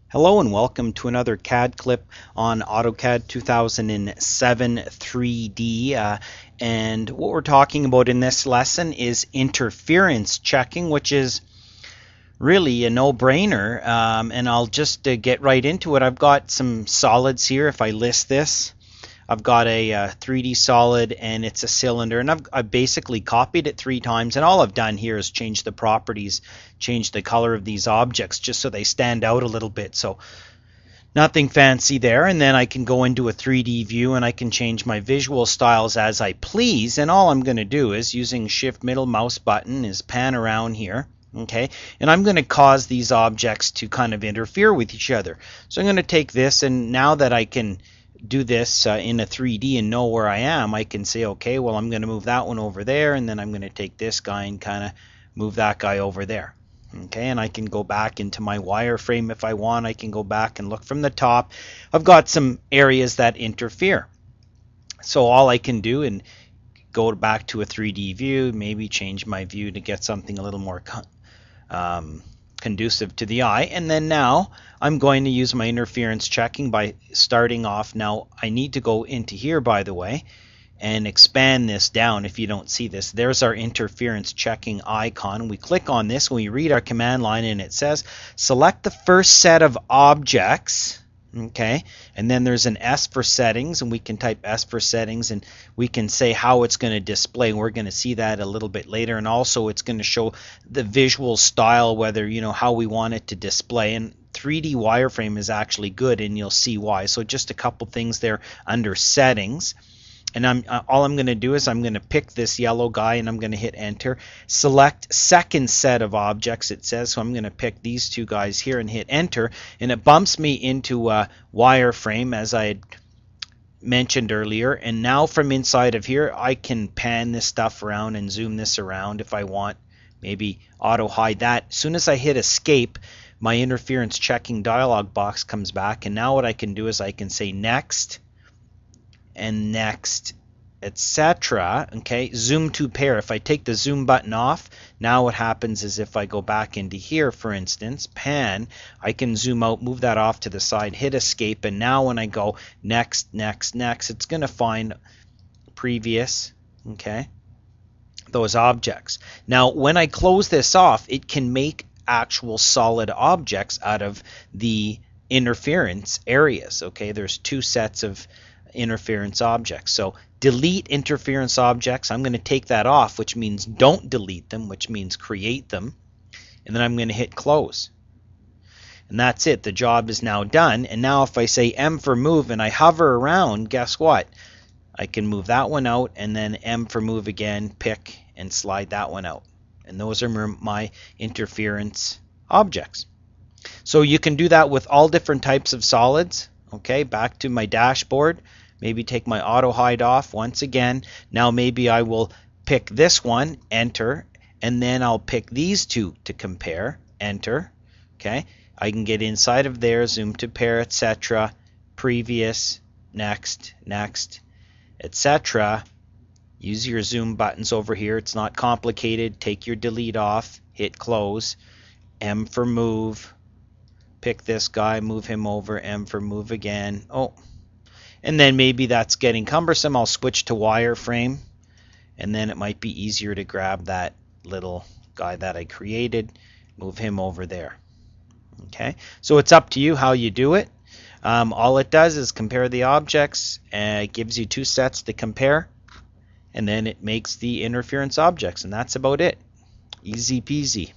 Hello and welcome to another CAD clip on AutoCAD 2007 3D. And what we're talking about in this lesson is interference checking, which is really a no-brainer. And I'll just get right into it. I've got some solids here. If I list this, I've got a 3D solid and it's a cylinder, and I've basically copied it 3 times, and all I've done here is change the properties, change the color of these objects just so they stand out a little bit. So nothing fancy there. And then I can go into a 3D view and I can change my visual styles as I please, and all I'm going to do is, using shift middle mouse button, is pan around here. Okay, and I'm going to cause these objects to kind of interfere with each other. So I'm going to take this, and now that I can do this in a 3D and know where I am, I can say, okay, well, I'm going to move that one over there, and then I'm going to take this guy and kind of move that guy over there. Okay, and I can go back into my wireframe if I want. I can go back and look from the top. I've got some areas that interfere. So all I can do and go back to a 3D view, maybe change my view to get something a little more conducive to the eye, and then now I'm going to use my interference checking by starting off. Now I need to go into here, by the way, and expand this down. If you don't see this, there's our interference checking icon. We click on this, we read our command line, and it says select the first set of objects. Okay, and then there's an S for settings, and we can type S for settings, and we can say how it's going to display. We're going to see that a little bit later, and also it's going to show the visual style, whether how we want it to display. And 3D wireframe is actually good, and you'll see why. So just a couple things there under settings. And all I'm going to do is I'm going to pick this yellow guy, and I'm going to hit enter. Select second set of objects, it says. So I'm going to pick these 2 guys here and hit enter, and it bumps me into a wireframe, as I had mentioned earlier. And now from inside of here, I can pan this stuff around and zoom this around if I want. Maybe auto hide that. As soon as I hit escape, my interference checking dialog box comes back, and now what I can do is I can say next and next, etc. Okay, zoom to pair. If I take the zoom button off, now what happens is, if I go back into here, for instance, pan, I can zoom out, move that off to the side, hit escape, and now when I go next, next, next, it's going to find previous, okay, those objects. Now when I close this off, it can make actual solid objects out of the interference areas. Okay, there's 2 sets of interference objects. So delete interference objects. I'm going to take that off, which means don't delete them, which means create them. And then I'm going to hit close. And that's it. The job is now done. And now if I say M for move and I hover around, guess what? I can move that one out, and then M for move again, pick and slide that one out. And those are my interference objects. So you can do that with all different types of solids. Okay, back to my dashboard. Maybe take my auto hide off once again. Now maybe I will pick this one, enter, and then I'll pick these 2 to compare, enter. Okay, I can get inside of there, zoom to pair, etc. Previous, next, next, etc. Use your zoom buttons over here. It's not complicated. Take your delete off, hit close, M for move. Pick this guy, move him over, M for move again. Oh, and then maybe that's getting cumbersome. I'll switch to wireframe, and then it might be easier to grab that little guy that I created, move him over there. Okay, so it's up to you how you do it. All it does is compare the objects, and it gives you 2 sets to compare, and then it makes the interference objects, and that's about it. Easy peasy.